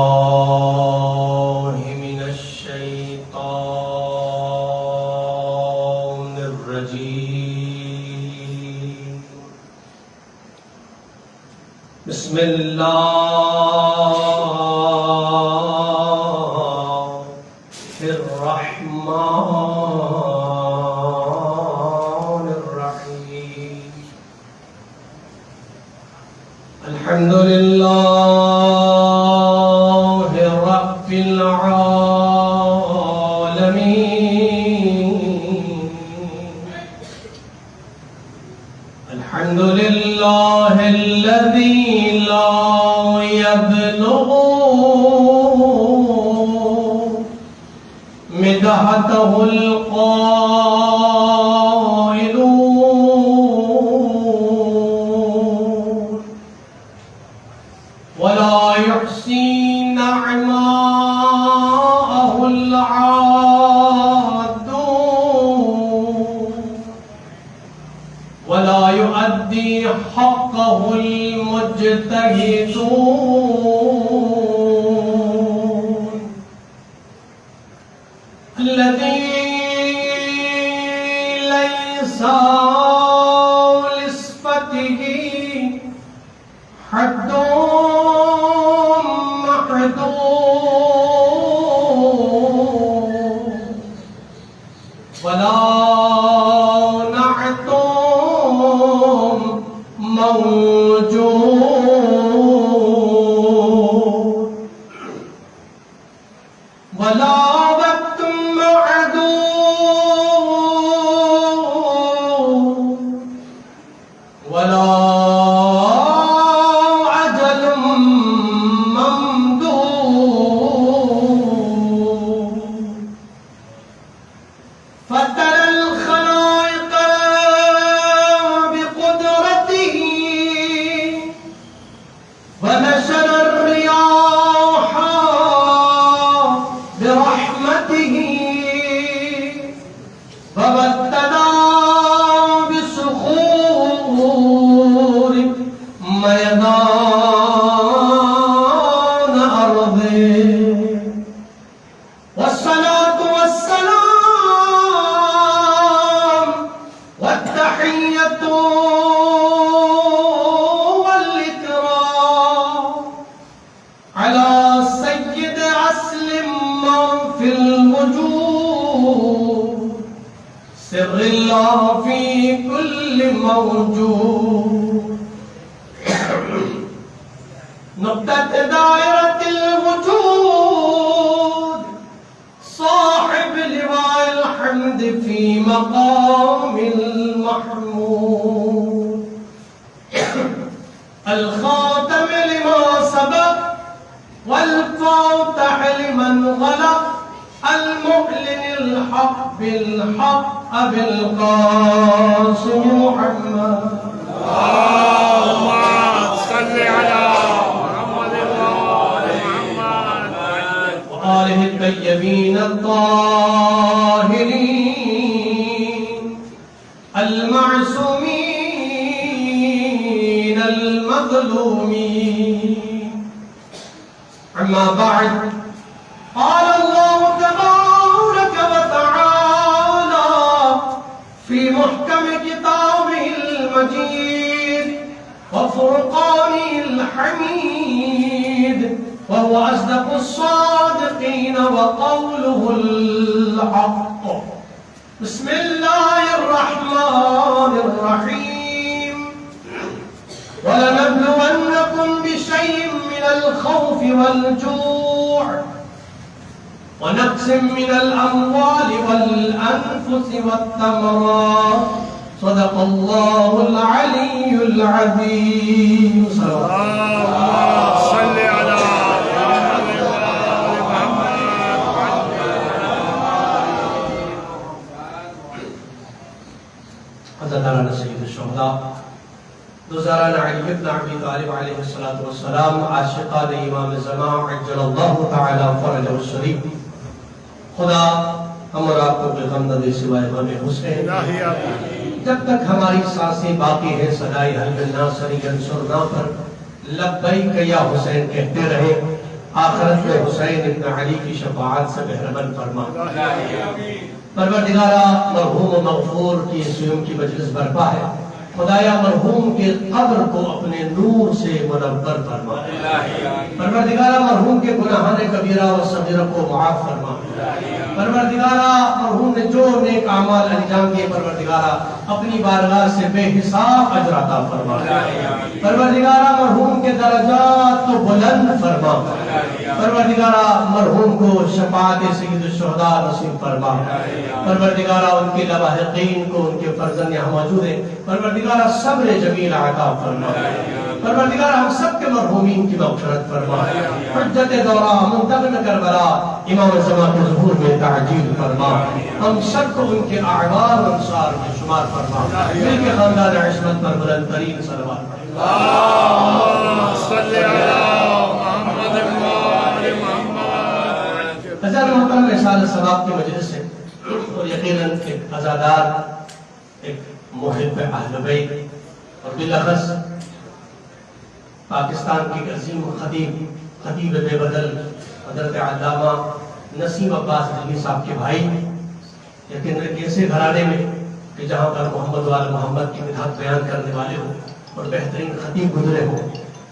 بالله من الشيطان الرجيم. بسم الله الرحمن الرحيم. الحمد لله رب العالمين. الحمد لله الذي لا يبلغ مدحته القائلون ولا يحصي نعماءه العادون ولا يؤدي حقه المجتهدون. الذي ليس لصفته حد ولا نعت موجود ولا وقت معدود ولا أجل ممدود. فترى الخلائق بقدرته ونشر الرياح برحمته وبدد بصخور ميدان أرضه. والصلاة والسلام والتحية والإكرام على سيد أصل ما في الوجود، سر الله في كل موجود، نقطة دائرة الوجود، صاحب لواء الحمد في مقام المحمود، الخاتم لما سبق والفاتح لمن غلق، المعلن الحق بالحق أبي القاسم محمد. اللهم صل على محمد وآل محمد وآله الطيبين الطاهرين المعصومين المظلومين. أما بعد، قال الله تبارك وتعالى في محكم كتابه المجيد وفرقانه الحميد، وهو أصدق الصادقين وقوله الحق. بسم الله الرحمن الرحيم. ولنبلونكم بشيء من الخوف والجوع ونقص من الأموال والأنفس والثمرات. صدق الله العلي العظيم. اللهم صل على محمد وآل محمد. حضرت سید الشہداء دوزاران علی بن ابی طالب علیہ السلام، عاشقان امام زمان عجل اللہ تعالی فرجہ الشریف، خدا ہم اور آپ کو غم نہ دے سوائے غم حسین. جب تک ہماری سانسیں باقی ہیں صدائے حل ناصری انصرنا پر لبیک یا حسین کہتے رہے، آخرت میں حسین ابن علی کی شفاعت سے بہرمند فرما۔ پروردگارہ مرحوم و مغفور کی اس یوم کی مجلس برپا ہے، خدایا مرحوم کے قبر کو اپنے نور سے منور فرما۔ پروردگارہ مرحوم کے گناہان کبیرہ و صغیرہ کو معاف فرما۔ پروردگارہ مرحوم نے جو نیک اعمال انجام دیے، پروردگارہ اپنی بارگاہ سے بے حساب اجر عطا فرما۔ پروردگارہ مرحوم کے درجات کو بلند فرما۔ پروردگارہ مرحوم کو شفاعت سید الشہداء نصیب فرما۔ پروردگارہ ان کے لواحقین کو، ان کے فرزند یہاں موجود ہیں، پروردگارہ صبر جمیل عطا فرما۔ پروردگارہ ہم سب کے مرحومین کی مغفرت فرما۔ حجت دورہ منتقم کربلا امام زمان کے ظہور میں تعجیل فرما۔ ہم سب کو ان کے اعوان و انصار میں شمار فرما۔ مل کے خاندان عصمت پر بلند ترین صلوات۔ اللہم صلی علی محمد و آل محمد۔ حضرت محترم احسان ثواب کی مجلس سے، اور یقیناً ایک عزادار، ایک محب اہل بیت، اور بالاخص پاکستان کی عظیم خطیب بے بدل حضرت علامہ نسیم عباس دہلوی صاحب کے بھائی، یقیناً ایک ایسے گھرانے میں کہ جہاں پر محمد وال محمد کی مدحت بیان کرنے والے ہوں اور بہترین خطیب گزرے ہوں،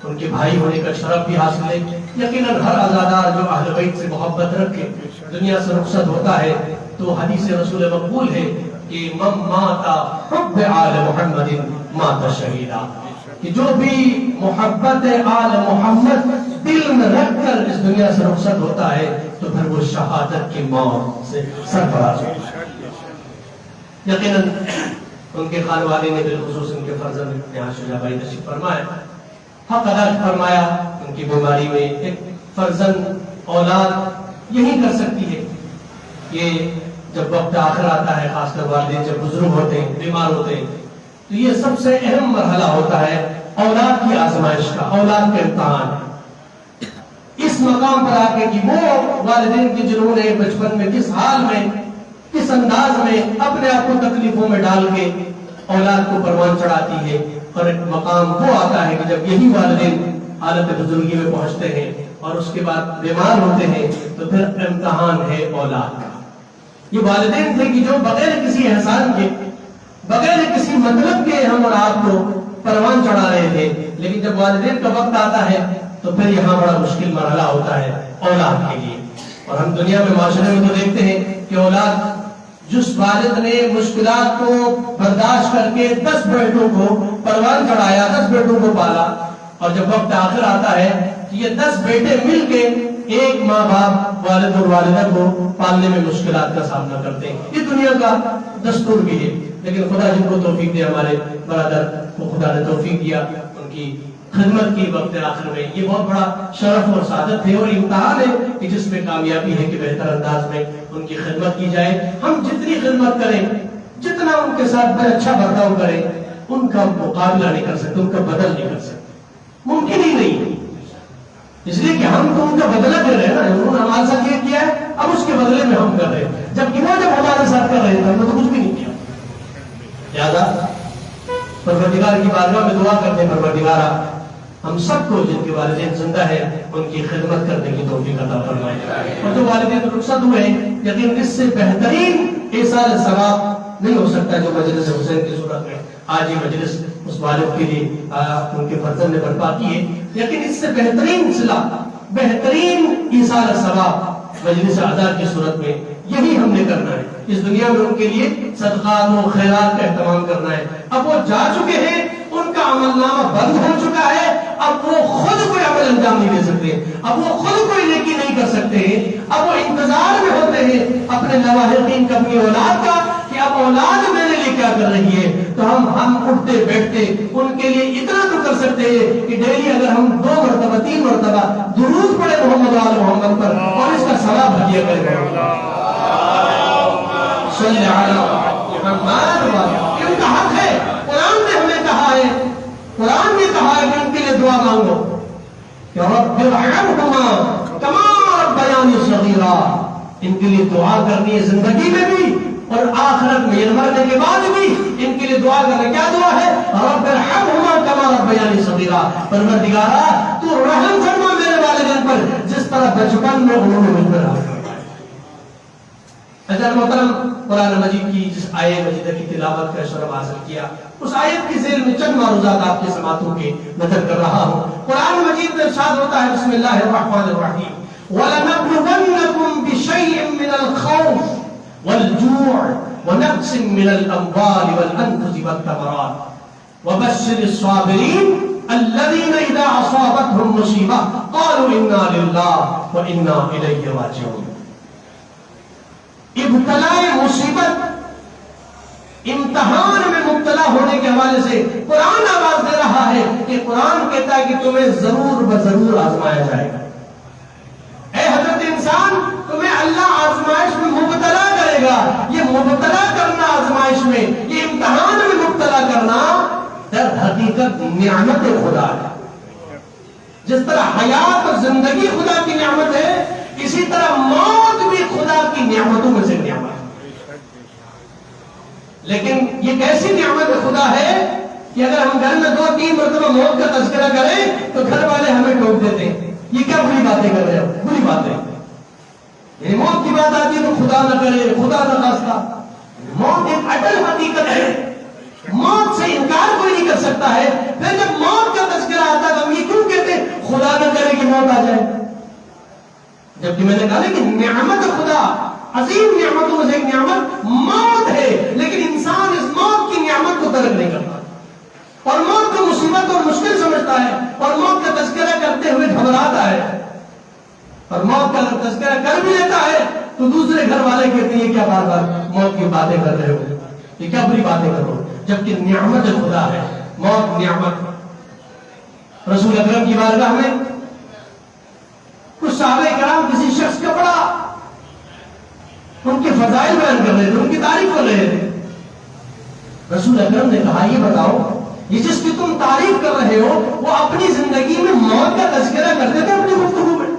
ان کے بھائی ہونے کا شرف بھی حاصل ہے۔ یقیناً ہر عزادار جو اہل بیت سے محبت رکھے دنیا سے رخصت ہوتا ہے تو حدیث رسول مقبول ہے کہ من مات حب آل محمد مات شہیدا، کہ جو بھی محبت آل محمد دل میں رکھ کر اس دنیا سے رخصت ہوتا ہے تو پھر وہ شہادت کی موت سے سرفراز ہوتا ہے۔ یقیناً ان کے خانوادے نے بالخصوص ان کے فرزند یہاں شجاع بھائی تشریف فرمایا، حق ادا فرمایا۔ ان کی بیماری میں ایک فرزند اولاد یہی کر سکتی ہے کہ جب وقت آخر آتا ہے، خاص کر والدین جب بزرگ ہوتے ہیں، بیمار ہوتے ہیں، تو یہ سب سے اہم مرحلہ ہوتا ہے اولاد کی آزمائش کا، اولاد کا امتحان ہے۔ اس مقام پر آ کے کہ وہ والدین کی جنہوں نے بچپن میں کس حال میں، کس انداز میں اپنے آپ کو تکلیفوں میں ڈال کے اولاد کو پروان چڑھاتی ہے، اور ایک مقام وہ آتا ہے کہ جب یہی والدین حالت بزرگی میں پہنچتے ہیں اور اس کے بعد بیمار ہوتے ہیں تو پھر امتحان ہے اولاد کا۔ یہ والدین تھے کہ جو بغیر کسی احسان کے، بغیر کسی مطلب کے ہم اور آپ کو پروان چڑھا رہے تھے، لیکن جب والدین کا وقت آتا ہے تو پھر یہاں بڑا مشکل مرحلہ ہوتا ہے اولاد کے لیے۔ اور ہم دنیا میں معاشرے میں تو دیکھتے ہیں کہ اولاد، جس والد نے مشکلات کو برداشت کر کے 10 بیٹوں کو پروان چڑھایا، 10 بیٹوں کو پالا، اور جب وقت آخر آتا ہے کہ یہ 10 بیٹے مل کے ایک ماں باپ، والد اور والدہ کو پالنے میں مشکلات کا سامنا کرتے ہیں۔ یہ دنیا کا دستور بھی ہے، لیکن خدا جن کو توفیق دے، ہمارے برادر کو خدا نے توفیق دیا، ان کی خدمت کی وقت آخر میں، یہ بہت بڑا شرف اور سعادت ہے اور امتحان ہے کہ جس میں کامیابی ہے کہ بہتر انداز میں ان کی خدمت کی جائے۔ ہم جتنی خدمت کریں، جتنا ان کے ساتھ اچھا برتاؤ کریں، ان کا مقابلہ نہیں کر سکتے، ان کا بدل نہیں کر سکتے، ممکن ہی نہیں۔ اس لیے کہ ہم تو ان کا بدلہ کر رہے ہیں نا، انہوں نے ہمارے ساتھ یہ کیا ہے، اب اس کے بدلے میں ہم کر رہے ہیں، جبکہ وہ جب ہمارے ساتھ کر رہے تھے ہم نے تو کچھ بھی نہیں کیا۔ لہٰذا پروردگار کی بارگاہ میں دعا کرتے ہیں، پروردگارہ ہم سب کو جن کے والدین زندہ ہیں ان کی خدمت کرنے کی توفیق عطا فرمائے، اور جو والدین رخصت ہوئے ہیں یقین اس سے بہترین ایصال ثواب نہیں ہو سکتا جو مجلس حسین کی صورت میں آج یہ مجلس اس والد کے لیے ان کے فرزند نے برپا کی ہے۔ لیکن اس سے بہترین صلہ، بہترین ایصال ثواب مجلس عزا کی صورت میں یہی ہم نے کرنا ہے۔ اس دنیا میں ان کے لیے صدقات و خیرات کا اہتمام کرنا ہے۔ اب وہ جا چکے ہیں، ان کا عمل نامہ بند ہو چکا ہے، اب وہ خود کوئی عمل انجام نہیں دے سکتے، اب وہ خود کوئی نیکی نہیں کر سکتے ہیں، اب وہ انتظار میں ہوتے ہیں اپنے لواحقین کا، اپنی اولاد کا، کہ اب اولاد میرے لیے کیا کر رہی ہے۔ تو ہم اٹھتے بیٹھتے ان کے لیے اتنا تو کر سکتے ہیں کہ ڈیلی اگر ہم 2 مرتبہ 3 مرتبہ درود پڑھے محمد آل محمد پر اور اس کا ثواب ہدیہ کریں، صلی علی محمد، ان کا حق ہے۔ قرآن نے ہمیں کہا ہے، قرآن نے کہا ہے کہ ان کے لیے دعا مانگو کہ رب ارحمہما کما ربیانی صغیرا، ان کے لیے دعا کرنی ہے زندگی میں بھی اور آخرت میں، مرنے کے بعد بھی ان کے لیے دعا کرنا۔ کیا دعا ہے؟ رب ارحمہما کما کما ربیانی صغیرا، پروردگارا تو رحم فرما میرے والدین پر جس طرح بچپن میں انہوں نے مجھ پر رحم فرمایا۔ حضرت محترم قرآن مجید کی جس آیت مجیدہ کی تلاوت کا شرف حاصل کیا، اس آیت کی ذیل میں چند معروضات آپ کے سماعتوں کے نظر کر رہا ہوں۔ قرآن مجید میں ارشاد ہوتا ہے بسم اللہ الرحمن الرحیم وَلَنَبْلُوَنَّكُمْ بِشَيْءٍ مِّنَ الْخَوْفِ وَالْجُوعِ وَنَقْصٍ مِّنَ الْأَمْوَالِ وَالْأَنفُسِ وَالثَّمَرَاتِ وَبَشِّرِ الصَّابِرِينَ الَّذِينَ إِذَا أَصَابَتْهُمْ مُصِيبَةٌ قَالُوا إِنَّا لِلَّهِ وَإِنَّا إِلَيْهِ رَاجِعُونَ۔ ابتلاء مصیبت، امتحان میں مبتلا ہونے کے حوالے سے قرآن آواز دے رہا ہے کہ قرآن کہتا ہے کہ تمہیں ضرور بضرور آزمایا جائے گا۔ اے حضرت انسان، تمہیں اللہ آزمائش میں مبتلا کرے گا۔ یہ مبتلا کرنا آزمائش میں، یہ امتحان میں مبتلا کرنا در حقیقت نعمت خدا ہے۔ جس طرح حیات اور زندگی خدا کی نعمت ہے، اسی طرح موت بھی خدا کی نعمتوں میں سے نعمت ہے۔ لیکن یہ کیسی نعمت خدا ہے کہ اگر ہم گھر میں 2-3 مرتبہ موت کا تذکرہ کریں تو گھر والے ہمیں ٹوک دیتے ہیں، یہ کیا بری باتیں کر رہے ہو، بری باتیں۔ یعنی موت کی بات آتی ہے تو خدا نہ کرے، خدا نہ خواستہ۔ موت ایک اٹل حقیقت ہے، موت سے انکار کوئی نہیں کر سکتا ہے۔ پھر جب موت کا تذکرہ آتا ہے تو ہم یہ کیوں کہتے ہیں خدا نہ کرے کہ موت آ جائے؟ جبکہ میں نے کہا کہ نعمت خدا، عظیم نعمتوں میں سے ایک نعمت موت ہے، لیکن انسان اس موت کی نعمت کو ترک نہیں کرتا اور موت کو مصیبت اور مشکل سمجھتا ہے اور موت کا تذکرہ کرتے ہوئے گھبراتا ہے، اور موت کا تذکرہ کر بھی لیتا ہے تو دوسرے گھر والے کہتے ہیں کیا بار بار موت کی باتیں کر رہے ہو، یہ کیا بری باتیں کر رہے ہو، جبکہ نعمت خدا ہے موت، نعمت۔ رسول اکرم کی بارگاہ میں کچھ صحابہ کرام کسی شخص کا بڑا ان کے فضائل بیان کر رہے تھے، ان کی تعریف کر رہے تھے۔ رسول اکرم نے کہا یہ بتاؤ، یہ جس کی تم تعریف کر رہے ہو وہ اپنی زندگی میں موت کا تذکرہ کرتے تھے اپنی گفتگو میں؟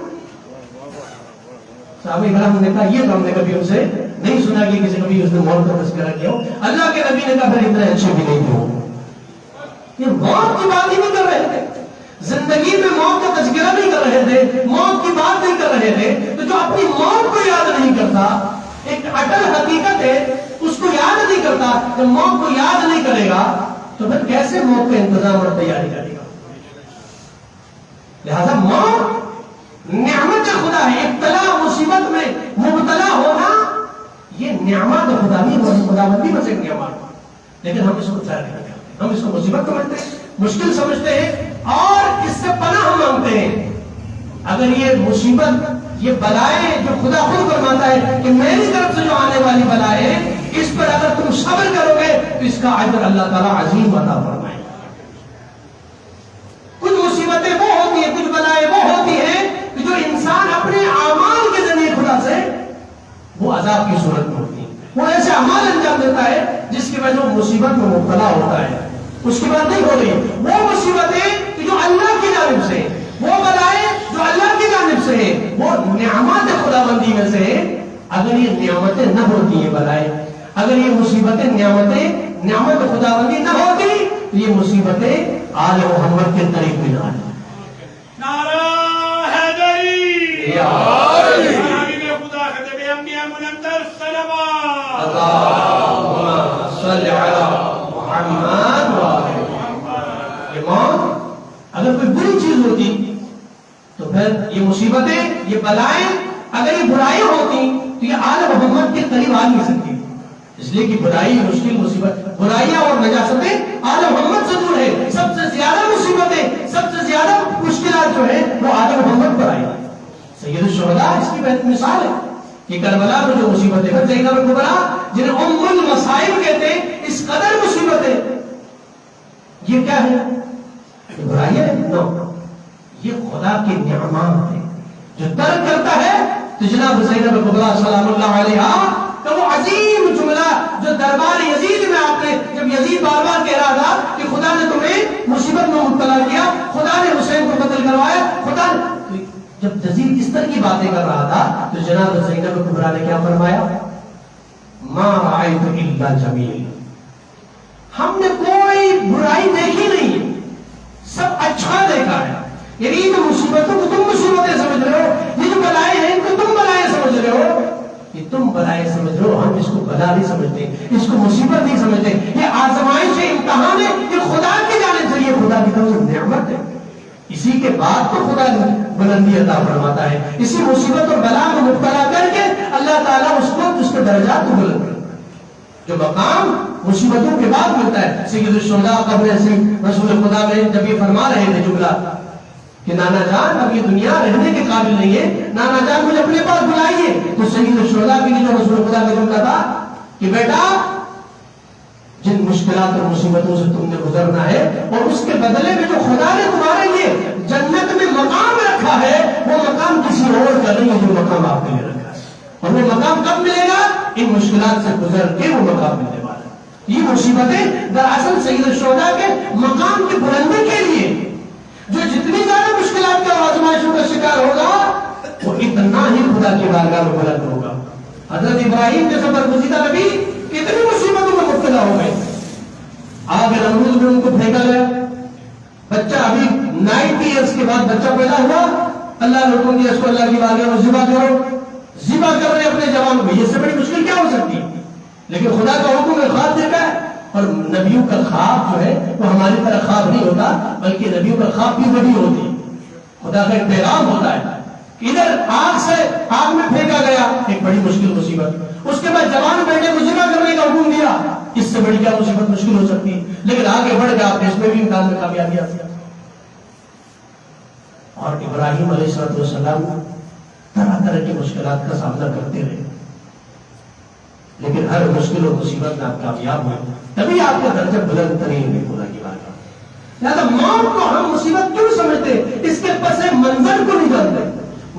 صحابہ کرام نے کہا یہ تو ہم نے کبھی ان سے نہیں سنا کہ کسی کبھی اس نے موت کا تذکرہ کیا ہو۔ اللہ کے نبی نے کہا پھر اتنے اچھے بھی نہیں ہو، یہ موت کی بات ہی نہیں کر رہے تھے، زندگی میں موت کا تذکرہ نہیں کر رہے تھے، موت کی بات نہیں کر رہے تھے۔ تو جو اپنی موت کو یاد نہیں کرتا، ایک اٹل حقیقت ہے، اس کو یاد نہیں کرتا، جب موت کو یاد نہیں کرے گا تو پھر کیسے موت کا انتظام اور تیاری کرے گا؟ لہذا موت نعمت خدا ہے، ابتلا مصیبت میں مبتلا ہونا یہ نعمت خدا نہیں، خداوندی میں سے ایک نعمت، لیکن ہم اس کو ظاہر نہیں کرتے، ہم اس کو مصیبت سمجھتے ہیں، مشکل سمجھتے ہیں اور اس سے پناہ مانگتے ہیں۔ اگر یہ مصیبت، یہ بلائیں جو خدا خود فرماتا ہے کہ میری طرف سے جو آنے والی بلائیں، اس پر اگر تم صبر کرو گے تو اس کا اجر اللہ تعالیٰ عظیم عطا فرمائے گا۔ کچھ مصیبتیں وہ ہوتی ہیں، کچھ بلائیں وہ ہوتی ہیں کہ جو انسان اپنے اعمال کے ذریعے خدا سے وہ عذاب کی صورت میں ہوتی ہیں، وہ ایسے اعمال انجام دیتا ہے جس کی وجہ وہ مصیبت میں مبتلا ہوتا ہے۔ اس کی بات نہیں ہو رہی، وہ مصیبتیں کہ جو اللہ کی جانب سے، وہ بلائیں جو اللہ کی جانب سے ہے، وہ نعمت خداوندی میں سے ہے۔ اگر یہ نعمتیں نہ ہوتی ہیں بلائیں، اگر یہ مصیبتیں نعمت خداوندی نہ ہوتی تو یہ مصیبتیں آل محمد کے قریب بھی نہ آتی۔ نعرہ حیدری، نعرہ خدا خطب انبیاء منتر صلوات، اللہم صلی علی محمد وآلہ محمد۔ یہ موت اگر کوئی بری چیز ہوتی تو پھر یہ مصیبتیں، یہ بلائیں، اگر یہ برائیں ہوتی تو یہ آل محمد کے قریب آ نہیں سکتی، اس لیے کہ برائی، مشکل، مصیبت، برائیاں اور نجاستیں آل محمد سے دور ہے۔ سب سے زیادہ مصیبتیں، سب سے زیادہ مشکلات جو ہیں وہ آل محمد پر آئی۔ سید الشہداء اس کی بہت مثال ہے کہ کربلا میں جو مصیبتیں ہیں، زینب کبریٰ جنہیں ام المصائب کہتے ہیں، اس قدر مصیبتیں، یہ کیا ہے؟ یہ برائیاں ہیں؟ نو، یہ خدا کی نعمات ہے۔ جو ترک کرتا ہے تو جناب زینب کبریٰ سلام اللہ علیہا کا وہ عظیم جملہ جو دربار یزید میں آپ نے، جب یزید بار بار کہہ رہا تھا کہ خدا نے تمہیں مصیبت میں مبتلا کیا، خدا نے حسین کو قتل کروایا، خدا نے، جب یزید اس طرح کی باتیں کر رہا تھا تو جناب زینب کبریٰ نے کیا فرمایا؟ ما رأیت الا جمیل، ہم نے کوئی برائی دیکھی نہیں، یعنی یہ جو مصیبتوں کو تم مصیبتیں سمجھ رہے ہو، یہ جو بلائیں ہیں ان کو تم بلائیں سمجھ رہے ہو، یہ تم بلائیں سمجھ رہے ہو، ہم اس کو بلا نہیں سمجھتے، اس کو مصیبت نہیں سمجھتے، یہ آزمائش ہے، امتحان ہے، یہ خدا کی جانب سے، یہ خدا کی طرف سے نعمت ہے، اسی کے بعد تو خدا بلندی عطا فرماتا ہے، اسی مصیبت اور بلا میں مبتلا کر کے اللہ تعالیٰ اس کو اس کے درجات کو بلند کرتا ہے۔ جو مقام مصیبتوں کے بعد ملتا ہے، سید الشہداء قبر عظیم رسول خدا میں جب یہ فرما رہے تھے جملہ کہ نانا جان اب یہ دنیا رہنے کے قابل نہیں ہے، نانا جان مجھے اپنے پاس بلائیے، تو سید الشہداء کے لیے جو رسول خدا کا جملہ تھا کہ بیٹا جن مشکلات اور مصیبتوں سے تم نے گزرنا ہے اور اس کے بدلے میں جو خدا نے تمہارے لیے جنت میں مقام رکھا ہے، وہ مقام کسی اور کا نہیں ہے جو مقام آپ کے لیے رکھا ہے، اور وہ مقام کب ملے گا؟ ان مشکلات سے گزر کے وہ مقام ملنے والا ہے۔ یہ مصیبتیں دراصل سید الشہداء کے مقام کی بلندی کے لیے، جو جتنی زیادہ مشکلات کے اور آزمائشوں کا شکار ہوگا وہ اتنا ہی خدا کی بارگاہ میں بلند ہوگا۔ حضرت ابراہیم جیسا برگزیدہ نبی کتنی مصیبتوں میں مبتلا ہو گئے، آگ نمرود میں ان کو پھینکا گیا، بچہ ابھی 90 ایئرس کے بعد بچہ پیدا ہوا، اللہ نے حکم دیا اس کو اللہ کی بارگاہ میں ذبح کرو، ذبح کر رہے اپنے جوان کو، اس سے بڑی مشکل کیا ہو سکتی ہے؟ لیکن خدا کا حکم ہے، خواب دیکھا ہے، اور نبیوں کا خواب جو ہے وہ ہماری طرح خواب نہیں ہوتا، بلکہ نبیوں کا خواب بھی وہی ہوتی ہے، خدا کا ایک پیغام ہوتا ہے۔ ادھر آگ سے آگ میں پھینکا گیا، ایک بڑی مشکل مصیبت، اس کے بعد جوان بیٹے کو ذبح کرنے کا حکم دیا، اس سے بڑی کیا مصیبت مشکل ہو سکتی ہے؟ لیکن آگے بڑھ گیا، آپ نے اس میں بھی امتحان میں کامیابی حاصل کی۔ اور ابراہیم علیہ السلام طرح طرح کی مشکلات کا سامنا کرتے رہے، لیکن ہر مشکل اور مصیبت میں آپ کامیاب ہوئے، تبھی آپ کا درجہ بلند ترین ہے خدا کی بارگاہ میں۔ لہٰذا موت کو ہم مصیبت کیوں سمجھتے؟ اس کے پس منظر کو نہیں جانتے۔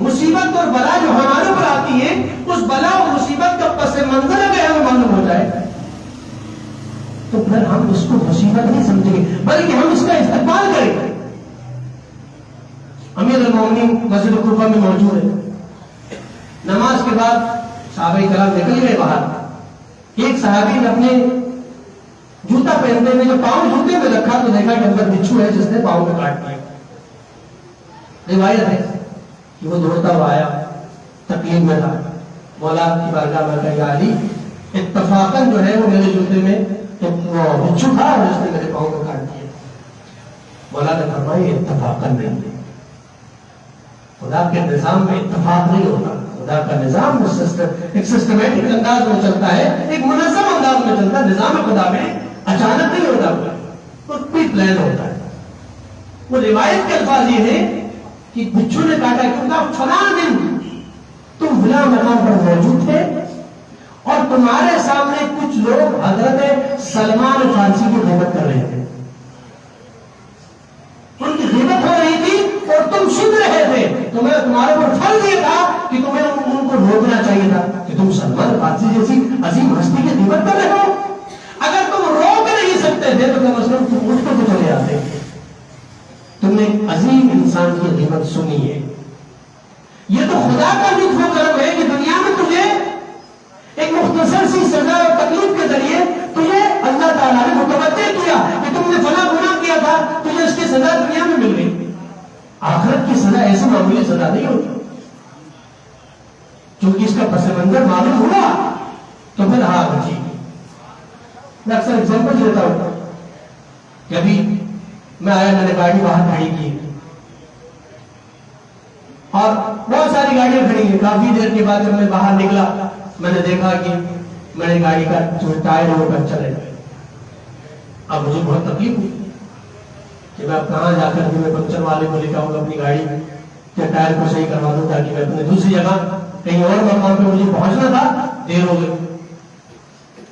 مصیبت اور بلا جو ہمارے اوپر آتی ہے، اس بلا اور مصیبت کا پس منظر اگر ہمیں معلوم ہو جائے تو پھر ہم اس کو مصیبت نہیں سمجھیں گے، بلکہ ہم اس کا استقبال کریں گے۔ امیر المومنین مسجد کوفہ میں موجود ہے، نماز کے بعد صحابہ کرام نکل گئے باہر، ایک صحابی نے اپنے جوتا پہنتے ہوئے جو پاؤں جوتے میں رکھا تو دیکھا کہ اندر بچھو ہے جس نے پاؤں میں کاٹ دیا۔ روایت ہے کہ وہ دوڑتا ہوا آیا، تکلیف میں تھا، مولا کی بارگاہ میں کہا یا علی اتفاقاً جو ہے وہ میرے جوتے میں بچھو تھا اور جس نے میرے پاؤں کو کاٹ دیا۔ مولا نے فرمایا اتفاقاً نہیں، خدا کے نظام میں اتفاق نہیں ہوتا، خدا کا نظام ایک سسٹمیٹک انداز میں چلتا ہے، ایک منظم انداز میں چلتا ہے، نظام خدا میں اچانک نہیں ہوتا، وہ پری پلان ہوتا ہے۔ وہ روایت کے الفاظ یہ ہیں کہ بچھو نے کاٹا کیونکہ فلاں دن تم فلاں مقام پر موجود تھے اور تمہارے سامنے کچھ لوگ حضرت سلمان فارسی کی غیبت کر رہے تھے، ان کی غیبت ہو رہی تھی اور تم سن رہے تھے، تو میں تمہارے پر فرض یہ تھا کہ تمہیں ان کو روکنا چاہیے تھا کہ تم سلمان فارسی جیسی عظیم ہستی کی غیبت کر رہے ہو۔ اگر تم روک نہیں سکتے تھے تو کم از کم تم اٹھ کے چلے آتے، تم نے عظیم انسان کی غیبت سنی ہے۔ یہ تو خدا کا لطف و کرم ہے کہ دنیا میں تجھے ایک مختصر سی سزا اور تکلیف کے ذریعے تجھے اللہ تعالیٰ نے متوجہ کیا کہ تم نے فلاں گناہ کیا تھا، تجھے اس کی سزا دنیا میں مل گئی۔ آخرت کی سزا ایسی معمولی سزا نہیں ہوتی، چونکہ اس کا پس منظر معلوم ہوا تو پھر ہاں ٹھیک ہے۔ میں اکثر ایگزامپل دیتا ہوں کہ ابھی میں آیا، میں نے گاڑی باہر کھڑی کی اور بہت ساری گاڑیاں کھڑی ہیں، کافی دیر کے بعد جب میں باہر نکلا میں نے دیکھا کہ میری گاڑی کا جو ٹائر ہے وہ پنچر ہے۔ اب مجھے بہت تکلیف ہوئی کہ میں اب کہاں جا کر میں پنچر والے کو لے کے آؤں گا اپنی گاڑی کے ٹائر کو صحیح کروا دوں تاکہ میں اپنے دوسری جگہ کہیں اور مقام پہ مجھے پہنچنا تھا، دیر ہو گئی۔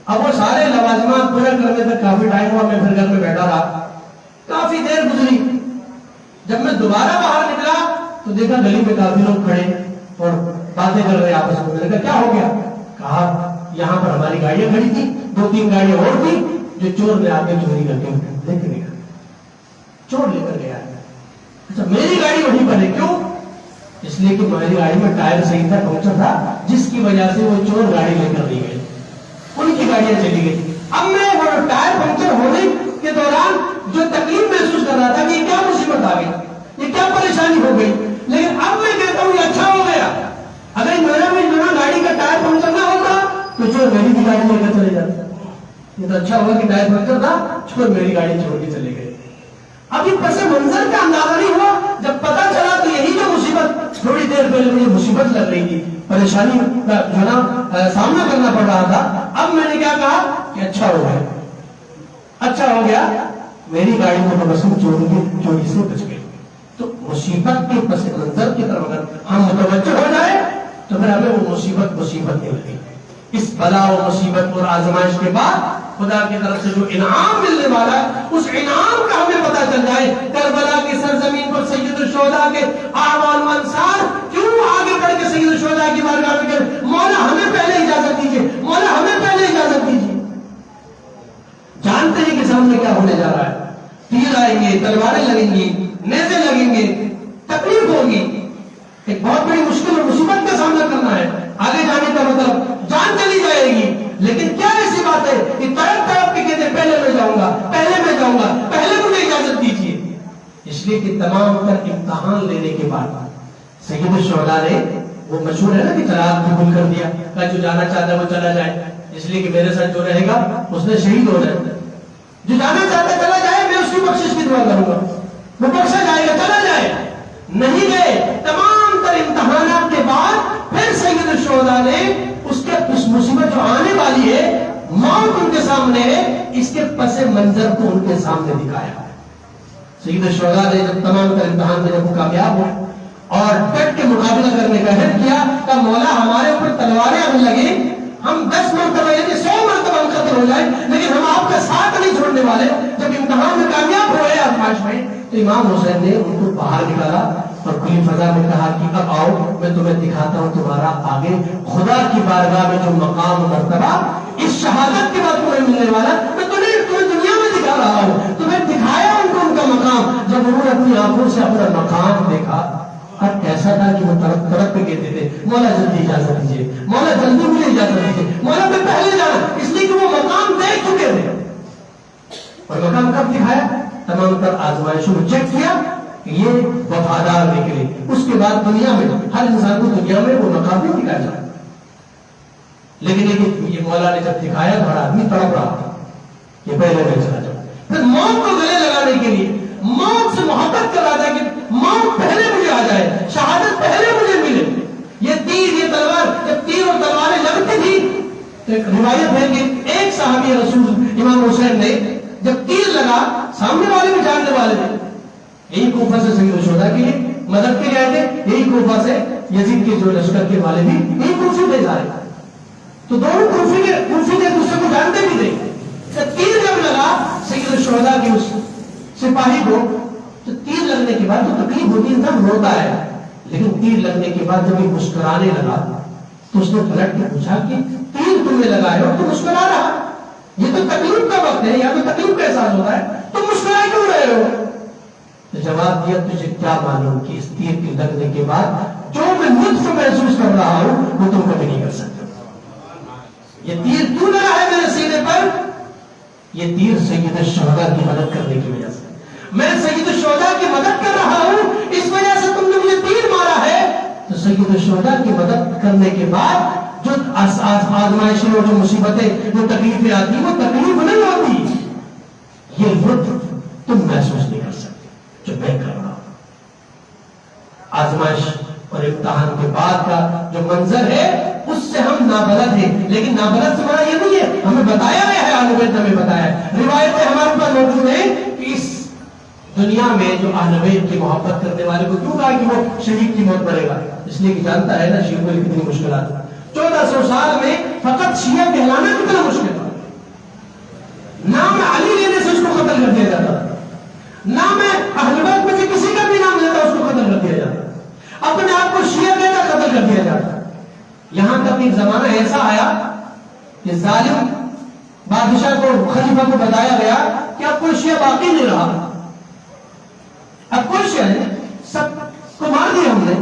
اب وہ سارے لوازمات پورا کرنے تک کافی ٹائم ہوا، میں پھر گھر میں بیٹھا رہا، کافی دیر گزری۔ جب میں دوبارہ باہر نکلا تو دیکھا گلی میں کافی لوگ کھڑے اور باتیں کر رہے آپس میں۔ میں نے کہا کیا ہو گیا؟ کہا یہاں پر ہماری گاڑیاں کھڑی تھی، 2-3 گاڑیاں اور تھی جو چور نے آ کے چوری کر کے لے کے گیا، چور لے کر گیا۔ اچھا میری گاڑی وہیں پر ہے، کیوں؟ اس لیے کہ میری گاڑی میں ٹائر صحیح تھا، پنکچر تھا، جس کی وجہ سے وہ چور گاڑی لے کر نہیں گئے، ان کی گاڑیاں چلی گئی۔ اب میں وہ ٹائر پنکچر ہونے کے دوران جو تکلیف محسوس کر رہا تھا کہ یہ کیا مصیبت آ گئی، یہ کیا پریشانی ہو گئی. لیکن اب میں کہتا ہوں یہ اچھا ہو گیا. اگر میرا گاڑی کا ٹائر پنکچر نہ ہوتا تو چھوڑ میری بھی گاڑی لے کر چلے جاتا. یہ تو اچھا ہوا کہ ٹائر پنکچر تھا, چھوڑ میری گاڑی چھوڑ کے چلے گئے. ابھی پس منظر کا اندازہ نہیں ہوا. جب پتا چلا تو یہی جو مصیبت تھوڑی دیر پہلے مجھے مصیبت لگ رہی تھی, پریشانی کا جو نا سامنا کرنا پڑ رہا تھا, اب میں نے کیا کہا کہ اچھا ہو گیا, اچھا ہو گیا, میری گاڑی کو تو بس چوری سے بچ گئی. تو مصیبت کے پس منظر کی طرف اگر ہم متوجہ ہو جائے تو پھر ہمیں وہ مصیبت نہیں لگے. اس بلا و مصیبت اور آزمائش کے بعد خدا کی طرف سے جو انعام ملنے والا ہے, اس انعام کا ہمیں پتہ چل جائے. کربلا کی سرزمین پر سید الشہداء کے اعوان و انصار کیوں آگے بڑھ کے سید الشہداء کی بارگاہ میں کہ مولا ہمیں پہلے اجازت دیجیے, مولا ہمیں پہلے اجازت دیجیے. جانتے ہیں کہ سامنے کیا ہونے جا رہا ہے. تیر آئیں گے, تلواریں لگیں گی, نیزے لگیں گے, تکلیف ہوگی, ایک بہت بڑی مشکل اور مصیبت کا سامنا کرنا ہے. آگے جانے کا مطلب جان چلی جائے گی, لیکن کیا ایسی بات ہے کہ تڑپ کے کہتے پہلے میں جاؤں گا, پہلے مجھے اجازت دیجیے. اس لیے کہ تمام تر امتحان لینے کے بعد سید الشہداء نے, وہ مشہور ہے نا کہ چراغ قبول کر دیا, کہ جو جانا چاہتا ہے وہ چلا جائے, اس لیے کہ میرے ساتھ جو رہے گا اس نے شہید ہو جائے. جو جانا چاہتا ہے چلا جائے, میں اس کی بخشش کی دعا کروں گا, وہ بخشا جائے گا, چلا جائے. نہیں گئے. تمام تر امتحانات کے بعد پھر سید الشہداء نے اس مصیبت جو آنے والی ہے, موت ان کے سامنے ہے, اس کے پس منظر کو ان کے سامنے دکھایا. سید الشہداء نے جب تمام تر امتحان میں جب وہ کامیاب ہوئے اور ڈٹ کے مقابلہ کرنے کا عہد کیا, کہ مولا ہمارے اوپر تلواریں ہمیں لگیں, ہم 10 مرتبہ یعنی 100 مرتبہ ہم قتل ہو جائیں, لیکن ہم آپ کا ساتھ نہیں چھوڑنے والے. جب امتحان میں کامیاب ہوئے آزمائش میں, تو امام حسین نے ان کو باہر نکالا اور کھلی فضا میں کہا کہ اب آؤ, میں تمہیں دکھاتا ہوں تمہارا آگے خدا کی بارگاہ میں جو مقام مرتبہ اس شہادت کے بعد تمہیں ملنے والا, میں تمہیں دنیا میں دکھا رہا ہوں. تمہیں دکھایا ان کو ان کا مقام. جب انہوں نے اپنی آنکھوں سے اپنا مقام دیکھا, اب ایسا تھا کہ وہ تڑپ کے کہتے تھے مولا جلدی اجازت دیجیے, مولا جلدی مجھے اجازت دیجیے, مولا میں پہلے جانا, اس لیے کہ وہ مقام دیکھ چکے تھے. اور مقام کب دکھایا؟ تمام تر آزمائشوں میں چیک کیا کہ یہ وفادار نکلے. اس کے بعد دنیا میں ہر انسان کو دنیا میں وہ مقام نہیں دکھایا جائے, لیکن یہ مولا نے جب دکھایا تو ہر آدمی تڑپ رہا تھا کہ پہلے میں چلا جاؤں. پھر موت کو گلے لگانے کے لیے, موت سے محبت کر رہا تھا کہ موت پہلے مجھے آ جائے, شہادت پہلے مجھے ملے. یہ تیر, یہ تلوار, جب تیر اور تلواریں لگتی تھی تو ایک روایت ہے کہ ایک صحابی رسول امام حسین نے جب تیر لگا, سامنے والے بھی جاننے والے تھے, یہی کوفہ سے سید الشہداء کے لیے مدد کے لیے آئے تھے, یہی کوفہ سے یزید کے جو لشکر کے والے بھی یہی کوفے سے جا رہے تھے. تو دونوں کوفے کے دوسرے کو جانتے بھی تھے. تیر جب لگا سید الشہداء کے اس سپاہی کو, تو تیر لگنے کے بعد تو تکلیف ہوتی ہے, انسان روتا ہے, لیکن تیر لگنے کے بعد جب یہ مسکرانے لگا تو اس نے پلٹ کے پوچھا کہ تیر تم نے لگایا اور تم مسکرا رہا, یہ تو تکلیف کا وقت ہے, یا تو تکلیف کا احساس ہوتا ہے, تم مسکرا کیوں رہے ہو؟ تو جواب دیا, تجھے کیا معلوم کہ اس تیر کے لگنے کے بعد جو میں لطف محسوس کر رہا ہوں وہ تم کبھی نہیں کر سکتے. یہ تیر کیوں لگا ہے میرے سینے پر؟ یہ تیر سید الشہداء کی مدد کرنے کی وجہ سے, میں سید الشہداء کی مدد کر رہا ہوں, اس وجہ سے تم نے مجھے تیر مارا ہے. تو سید الشہداء کی مدد کرنے کے بعد جو آزمائشیں اور جو مصیبتیں, جو تکلیفیں آتی, وہ تکلیف نہیں ہوتی, یہ لطف تم محسوس نہیں کر سکتے جو میں کر رہا ہوں. آزمائش اور امتحان کے بعد کا جو منظر ہے اس سے ہم نابلد ہیں, لیکن نابلد سے ہمارا یہ نہیں ہے, ہمیں بتایا گیا ہے, اہل بیت ہمیں بتایا ہے, روایتیں ہمارے پاس موجود ہیں کہ اس دنیا میں جو اہل بیت کی محبت کرنے والے کو کیوں کہا کہ وہ شہید کی موت مرے گا, اس لیے کہ جانتا ہے نا شیعوں کو کتنی مشکلات ہیں. 1400 سال میں فقط شیعہ کہلانا کتنا مشکل تھا. نام علی لینے سے اس کو قتل کر دیا جاتا تھا, نام اہل بیت میں سے کسی کا بھی نام لیتا اس کو قتل کر دیا جاتا, اپنے آپ کو شیعہ کہتا قتل کر دیا جاتا. یہاں تک ایک زمانہ ایسا آیا کہ ظالم بادشاہ کو, خلیفہ کو بتایا گیا کہ اب کوئی شیعہ باقی نہیں رہا, اب کوئی شیعہ نہیں, سب کو مار دیا ہم نے.